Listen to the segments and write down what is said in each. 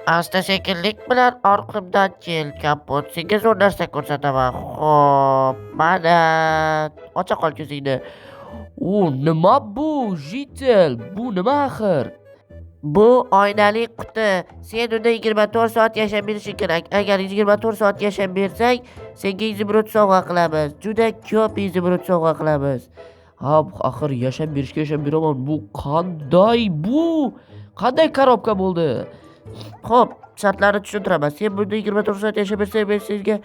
Asta sekinlik bilan orqamdan kel, kapot. Senga zo'r narsa ko'rsataman. Xo'p, mana. Ocha qol ko'zingni. Nima bu? Jitel, bu nima axir? Bu oynali quti. Sen unda 24 soat yashab berishing kerak. Agar 24 soat yashab bersang, senga izimrud sovg'a qilamiz. Juda ko'p izimrud sovg'a qilamiz. Ha, axir yashab beraman. Bu qanday bu? Qanday korobka bo'ldi? Xo'p, shartlarni tushuntiraman. Sen bunda 24 soat yashab bersang, men senga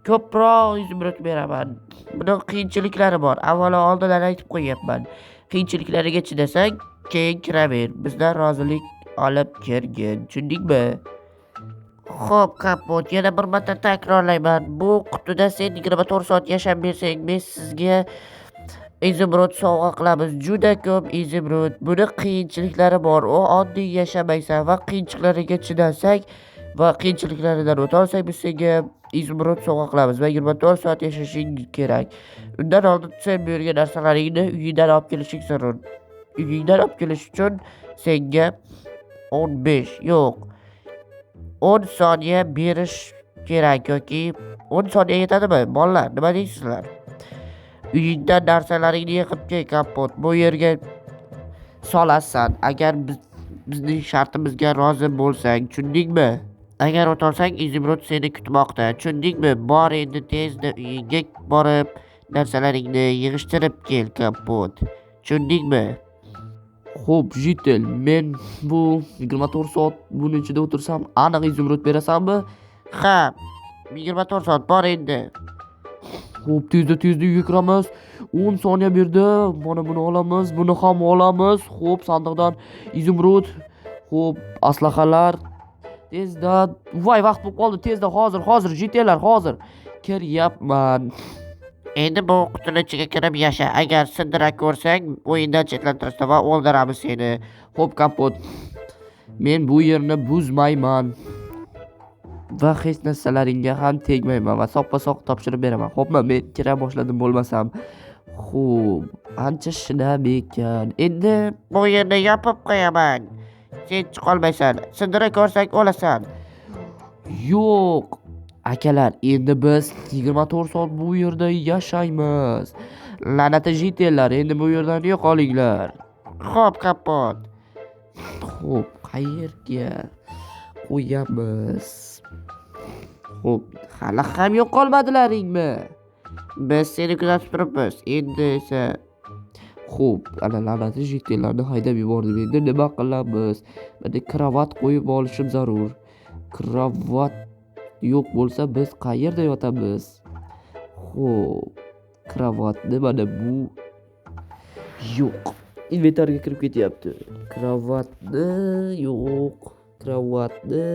ko'proq izimrud beraman. Buni qiyinchiliklari bor. Avvalo oldindan aytib qo'yapman. Qiyinchiliklariga chidasang, keyin kiraver. Bizdan rozilik olib kirgin. Tushundingmi? Xo'p, kapot. Yana bir marta takrorlayman. Bu qutida sen 24 soat yashab bersang, men sizga izimrud sovg'a qilamiz. Juda ko'p izimrud. Buni qiyinchiliklari bor. U oddiy yashamaysan va qiyinchiliklariga chidasang va qiyinchiliklaridan o'tolsang, biz senga izimrud sovg'a qilamiz va 24 soat yashashing kerak. Undan oldin sen bu yerga narsalaringni uyingdan olib kelishing zarur. Uyingdan olib kelish uchun senga 15 yo'q 10 soniya berish kerak yoki 10 soniya yetadimi? Bolalar, nima deysizlar? Uyingdan narsalaringni yig'ib kel, kapot. Bu yerga solasan. Agar bizning shartimizga rozi bo'lsang, tushundingmi? Agar o'tolsang, izimrud seni kutmoqda. Tushundingmi? Bor endi tezda uyingga borib narsalaringni yig'ishtirib kel, kapot. Tushundingmi? Xo'p, Jitel, men bu 24 soat buning ichida o'tirsam, aniq izimrud berasanmi? Ha, 24 soat bor endi. Xo'p, tezda uyga kiramiz. 10 soniya berdi. Mana buni olamiz, buni ham olamiz. Xo'p, sandiqdan izimrud. Xo'p, aslahalar. Tezda, voy, vaqt bo'lib qoldi. Tezda hozir Jitellar, hozir. Kiryapman. Endi bu qutini ichiga kirib yasha. Agar sindirib ko'rsang, o'yindan chetlantirishda va o'ldiramiz seni. Xo'p, kapot. Men bu yerni buzmayman. Va hech narsalaringga ham tegmayman va soppa-soq topshirib beraman. Xo'pmi, men kira boshladim bo'lmasam. Xo'p, ancha shinam ekan. Endi bu yerni yopib qo'yaman. Sen chiqolmaysan. Sindirib ko'rsang o'lasan. Yo'q. Akalar, endi biz 24 soat bu yerda yashaymiz. La'nati Jitellar, endi bu yerdan yo'qolinglar. Xo'p, kapot. Xo'p, qayerga qo'yamiz? Xo'p, hali ham yo'qolmadilaringmi? Biz seni kuzatib turibmiz. Endi esa xo'p, ana la'nati Jitellarni haydab yubordim. Endi nima qilamiz? Mana kravat qo'yib olishim zarur. Kravat yo'q bo'lsa biz qayerda yotamiz? Xo'p, kravatni mana bu yo'q. Inventarga kirib ketyapti. Kravatni yo'q. Kravatni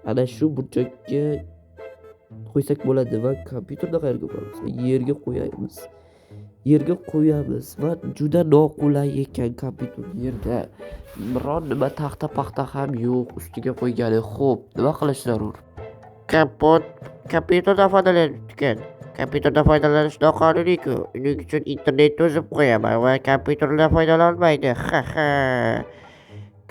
ana shu burchakka qo'ysak bo'ladi va kompyuterni qayerga qo'yamiz? Yerga qo'yamiz va juda noqulay ekan kompyuter yerda. Biron nima taxta-paxta ham yo'q ustiga qo'ygani. Xo'p, nima qilish zarur? kapot kompyuterdan foydalanayotgan. Kompyuterdan foydalanish noqonuniy-ku. Uning uchun internetni uzib qo'yaman va kompyuterdan foydalanolmaydi. Ha.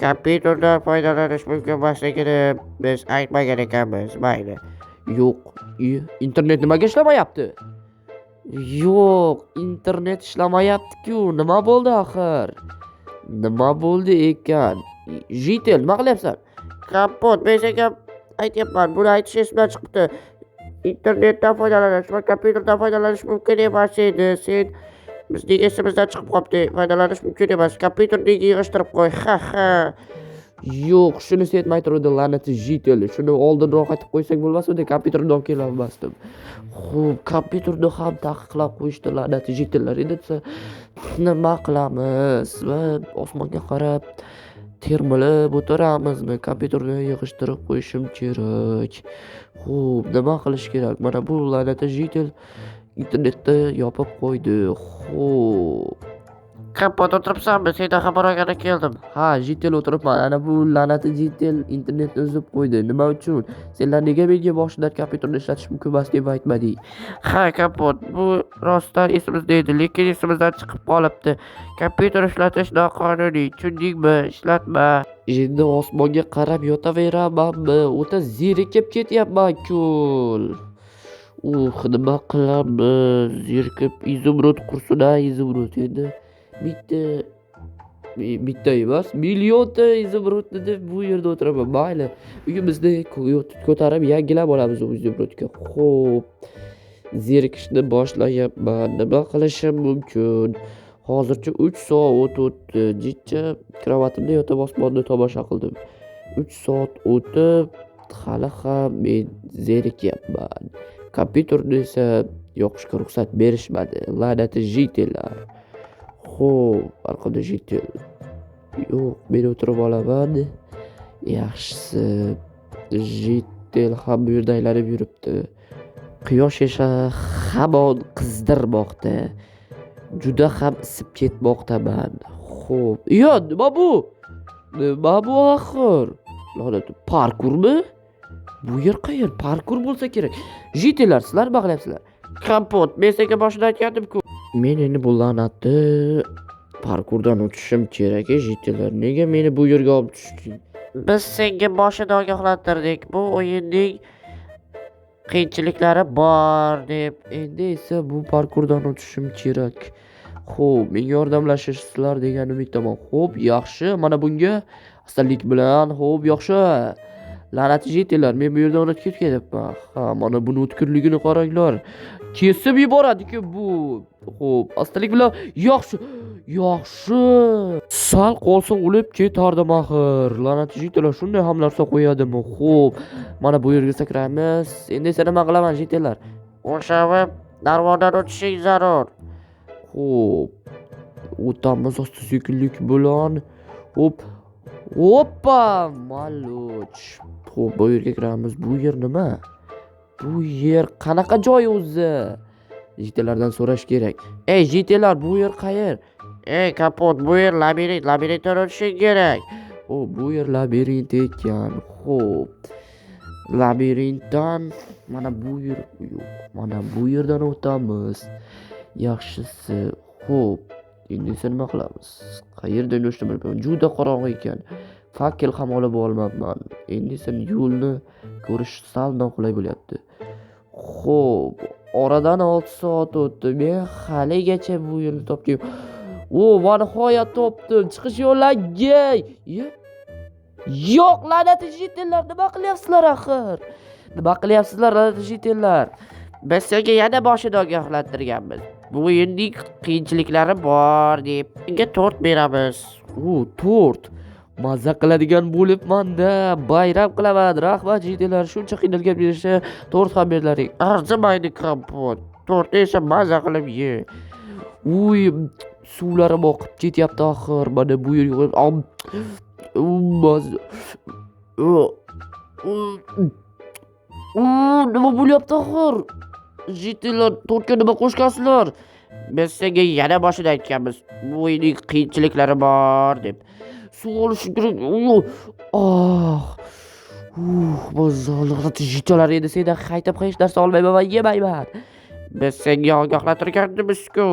Kompyuterdan foydalanish mumkin emasligini biz aytmagan ekanmiz. Mayli. Yo'q, internet nimaga ishlamayapti? Yo'q, internet ishlamayapti-ku. Nima bo'ldi axir? Nima bo'ldi ekan? Jitel, nima qilyapsan? Kapot, men senga aytyapman. Buni aytish esimdan chiqibdi. Internetdan foydalanish va kompyuterdan foydalanish mumkin emas edi. Sen bizning esimizdan chiqib qolibdi. Foydalanish mumkin emas. Kompyuterni yig'ishtirib qo'y. Ha. Yo'q, shuni sen aytmay turdi, la'nati Jitel. Shuni oldinroq aytib qo'ysak bo'lmasmidi? Kompyuterni olib kelolmasdim. Xo'p, kompyuterni ham taqiqlab qo'yishdi, la'nati Jitellar. Endi nima qilamiz? Va osmonga qarab termilib o'tiramizmi? Kompyuterni yig'ishtirib qo'yishim kerak. Xo'p, nima qilish kerak? Mana bu la'nati Jitel internetni yopib qo'ydi. Xo'p, Kapot o'tiribsanmi? Sendan xabar olgani keldim. Ha, jitel o'tiribman. Ana bu la'nati jitel internetni uzib qo'ydi. Nima uchun? Senlar nega menga boshidan kompyuterni ishlatish mumkin emas deb aytmading? Ha, kapot, bu rostdan esimizda edi, lekin esimizdan chiqib qolibdi. Kompyuter ishlatish noqonuniy, tushundingmi? Ishlatma. Endi osmonga qarab yotaveramanmi? O'ta zerikib ketyapman-ku. Nima qilamiz? Zerikib izumrud qursin-a, izumrud. Endi bitta emas, millionta izumrudni deb bu yerda o'tiraman. Mayli, uyimizni ko'tarib yangilab olamiz u izumrudga. Xo'p, zerikishni boshlayapman. Nima qilishim mumkin? Hozircha 3 soat o'tdi. Jidcha kravatimda yotib osmonni tomosha qildim. 3 soat o'tib, hali ham men zerikyapman. Kompyuterni esa yoqishga ruxsat berishmadi. La'nati jitellar. Xo'p, orqada jitel. Yo'q, men o'tirib olaman. Yaxshisi, jitel ham bu yerda aylanib yuribdi. Quyosh esa hamon qizdirmoqda. Juda ham isib ketmoqdaman. Xo'p, yo, nima bu? Nima bu axir? La'nat, parkurmi? Bu yer qayer? Parkur bo'lsa kerak. Jitellar, sizlar nima qilyapsizlar? Kapot, men senga boshida aytgandim-ku. Men endi bu la'natni parkurdan o'tishim kerak. Jitellar, nega meni bu yerga olib tushding? Biz senga boshida ogohlantirdik. Bu o'yinning qiyinchiliklari bor deb. Endi esa bu parkurdan o'tishim kerak. Xo'p, menga yordamlashisizlar degan umiddaman. Xo'p, yaxshi. Mana bunga astalik bilan. Xo'p, yaxshi. La'nati jitellar, men bu yerdan o'tib ketyapman. Ha, mana buni o'tkirligini qaranglar. Kesib yuboradi-ku bu. Xo'p, astalik bilan. Yaxshi. Yaxshi. Sal qolsa o'lib ketardim axir. La'nati jitellar shunday ham narsa qo'yadimi? Xo'p, mana bu yerga sakraymiz. Endi esa nima qilaman jitellar? O'shavi darvozadan o'tishing zarur. Xo'p, o'tamiz asta-sekinlik bilan. Hop. Hoppa, maluch. Xo'p, bu yerga kiramiz. Bu yer nima? Bu yer qanaqa joy o'zi? Jitellardan so'rash kerak. Ey, jitellar, bu yer qayer? Ey, kapot, bu yer labirint, labirintdan o'tishing kerak. O, bu yer labirint ekan. Xo'p. Labirintdan mana bu yer yo'q. Mana bu yerdan o'tamiz. Yaxshisi. Xo'p. Endi esa nima qilamiz? Qayerdan o'tishni bilmayman. Juda qorong'i ekan. Fakkel ham olib olmabman. Endi esa yo'lni ko'rish sal noqulay bo'lyapti. Xo'p, oradan 6 soat o'tdi. Men haligacha bu yo'lni topdim. Va nihoyat topdim. Chiqish yo'lagi. Yo'q, la'nati jitellar, nima qilyapsizlar axir? Nima qilyapsizlar, la'nati jitellar? Biz senga yana boshida ogohlantirganmiz. Bu o'yinning qiyinchiliklari bor deb. Senga tort beramiz. Tort. Mazza qiladigan bo'libman-da. Bayram qilaman. Rahmat jitellar, shuncha qiynalgan berishsa, tort ham berlaring. Arzimaydi kapot. Tortni esa mazza qilib ye. Suvlarim oqib ketyapti axir. Mana bu yerga nima bo'lyapti axir? Jitellar, tortga nima qo'shgansizlar? Biz senga yana boshida aytganmiz. Bu o'yinning qiyinchiliklari bor deb. Suv olish kerak. La'nati jitellar, endi sendan qaytib hech narsa olmayman va yemayman. Biz senga ogohlantirganmiz-ku.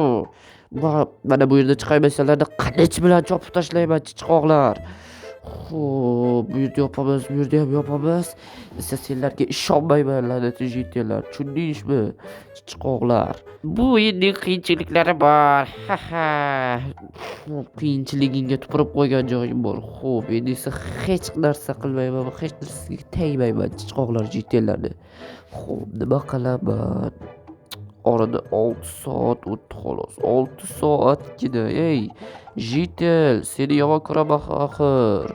Mana bu yerda chiqaymasanlarda qanich bilan chopib tashlayman, chichqoqlar. Xo'p, bu yerda yopamiz, bu yerda ham yopamiz. Esa senlarga ishonmayman, la'nati jitellar. Tushundingizmi, chichqoqlar? Bu o'yinning qiyinchiliklari bor. Ha ha. Qiyinchiligingga tupurib qo'ygan joyim bor. Xo'p, endi esa hech narsa qilmayman va hech narsaga tegmayman, chichqoqlar jitellarni. Xo'p, nima qilaman? Orada 6 soat o'tdi xolos. 6 soatgina. Ey, jitel, seni yomon ko'raman axir.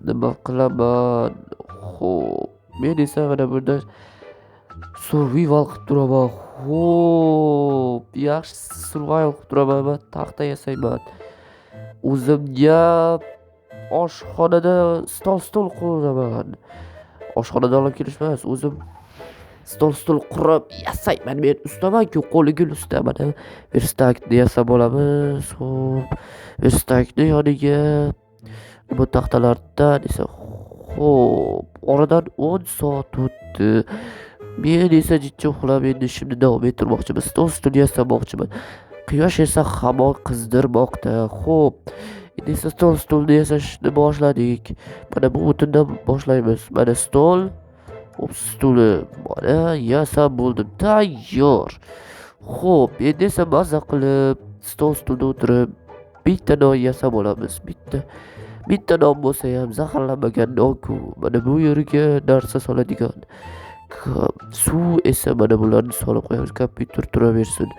Nima qilaman? Xo'p, men esa mana burada survival qilib turaman. Xo'p, yaxshi survival qilib turaman va taxta yasayman. O'zimga oshxonada stol quraman. Oshxonadan olib kelishmas, o'zim Stol qurib yasayman. Men ustaman-ku, qo'li gul usta. Mana verstakni yasab olamiz. Xo'p, verstakni yoniga bu taxtalardan esa xo'p, oradan 10 soat o'tdi. Men esa jiddiy uxlab endi ishimni davom ettirmoqchiman. Stol yasamoqchiman. Quyosh esa hamon qizdirmoqda. Xo'p, endi esa stolni yasashni boshladik. Mana bu o'tindan boshlaymiz. Mana stol, stuli mana yasab bo'ldim. Tayyor. Xo'p, endi esa maza qilib stulda o'tirib bitta non yasab olamiz. Bitta non bo'lsa ham zaharlanmagan non-ku. Mana bu yerga narsa soladigan suv esa mana bularni solib qo'yamiz. Kompyuter turaversin.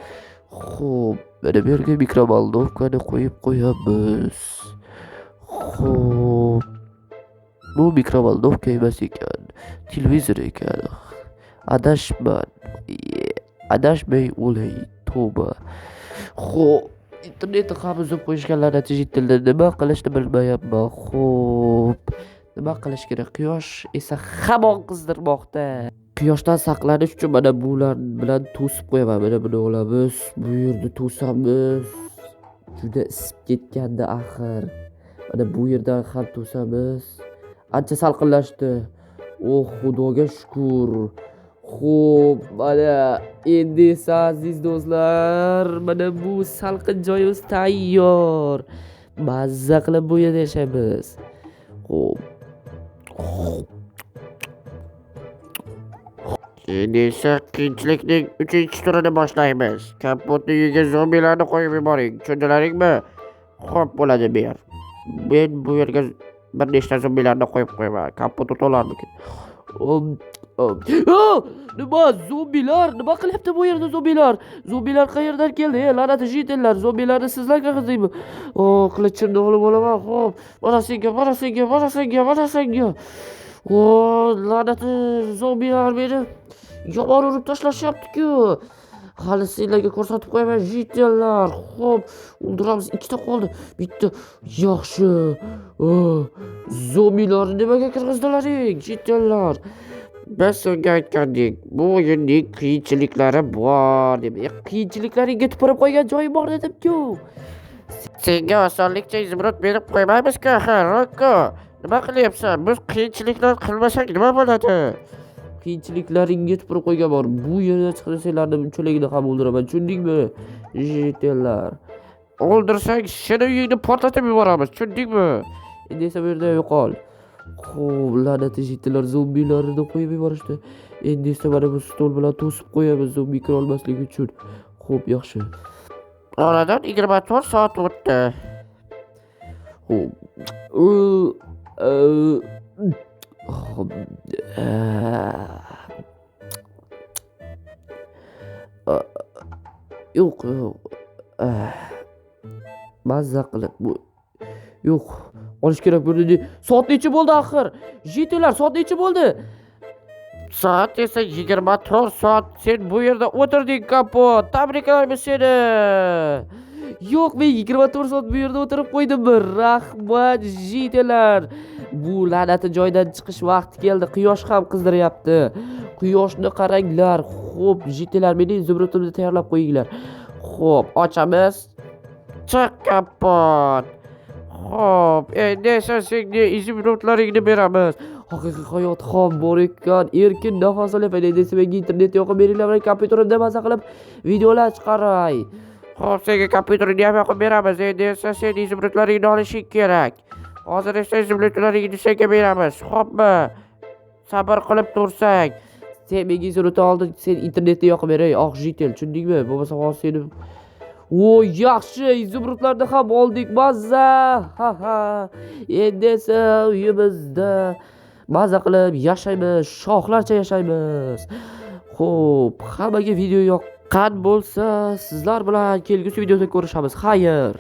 Xo'p, mana bu yerga mikrovalnovkani qo'yib qo'yamiz. Xo'p, bu mikrovalnovka emas ekan, televizor ekan. Adashmay o'lay, tavba. Xo'p, internetni ham uzib qo'yishganlar natijada nima qilishni bilmayapman. Xo'p, nima qilish kerak? Quyosh esa hamon qizdirmoqda. Quyoshdan saqlanish uchun mana bular bilan to'sib qo'yaman. Mana buni olamiz, bu yerni to'samiz. Juda isib ketganda axir. Mana bu yerdan ham to'samiz. Ancha salqinlashdi. Oh, Xudoga shukr. Xo'p, mana endi esa aziz do'stlar, mana bu salqin joyimiz tayyor. Mazza qilib bu yerda yashaymiz. Xo'p. Endi esa qiyinchilikning 3-turini boshlaymiz. Kapotni uyiga zombilarni qo'yib yuboring. Tushundilaringmi? Xo'p, bo'ladi bu yer. Men bu yerga bir nechta zombilarni qo'yib qo'yaman. Kapot to'larmikin. Nima zombilar? Nima qilyapti bu yerda zombilar? Zombilar qayerdan keldi? La'nati jitillar. Zombilarni sizlar qildingmi? Qilichimni olib olaman. Xo'p, mana senga. La'nati zombilar meni yomon urib tashlashyapti-ku. Hali sizlarga ko'rsatib qo'yaman jitillar. Xo'p, o'ldiramiz. 2 ta qoldi. Bitta yaxshi. Zombilarni nimaga kirgizdilaring, jitillar? Biz senga aytgandik, bu o'yinning qiyinchiliklari bor deb. Qiyinchiliklaringga tupurib qo'ygan joyim bor dedim-ku. Senga osonlikcha izbrot berib qo'ymaymiz-ku, Rokko. Nima qilyapsan? Biz qiyinchiliklar qilmasak nima bo'ladi? Qiyinchiliklaringga tupurib qo'ygan bor. Bu yerdan chiqarsanglarni cho'ligini ham o'ldiraman. Tushundingmi? Jitillar. O'ldirsang seni uyingni portlatib yuboramiz. Tushundingmi? Endi esa bu yerda yo'qol. Xo'p, la'nati jitillar zombilarni qo'yib yuborishdi. Endi esa mana bu stol bilan to'sib qo'yamiz zombi kira olmasligi uchun. Xo'p, yaxshi. Oradan 24 soat o'tdi. Xo'p. Yo'q. Mazza qilib bu. Yo'q. Olish kerak bo'ldi. Soat necha bo'ldi axir? Jitillar, soat necha bo'ldi? Soat esa 24 soat sen bu yerda o'tirding, Kapot. Tabriklayman seni. Yo'q, men 24 soat bu yerda o'tirib qo'ydimmi? Rahmat, jitillar. Bu la'nati joydan chiqish vaqti keldi. Quyosh ham qizdiryapti. Quyoshni qaranglar. Xo'p, jitillar, mening zumrudimni tayyorlab qo'yinglar. Xo'p, ochamiz. Chiq, Kapot. Xo'p, endi esa senga izimrudlaringni beramiz. Haqiqiy hayot ham bor ekan. Erkin nafas olyapman. Endi esa menga internet yoqib beringlar, men kompyuterimda maza qilib videolar chiqaray. Xo'p, senga kompyuterini ham yoqib beramiz. Endi esa sen izimrudlaringni olishing kerak. Hozir esa izimrudlaringni senga beramiz. Xo'pmi? Sabr qilib tursang. Sen menga izimrudni oldin, sen internetni yoqib beray. Jitil, tushundingmi? Bo'lmasa hozir seni yaxshi, izimrudlarni ham oldik, mazza. Endi esa uyimizda maza qilib yashaymiz, shohlarcha yashaymiz. Xo'p, hammaga video yoqqan bo'lsa, sizlar bilan kelgusi videoda ko'rishamiz. Xayr.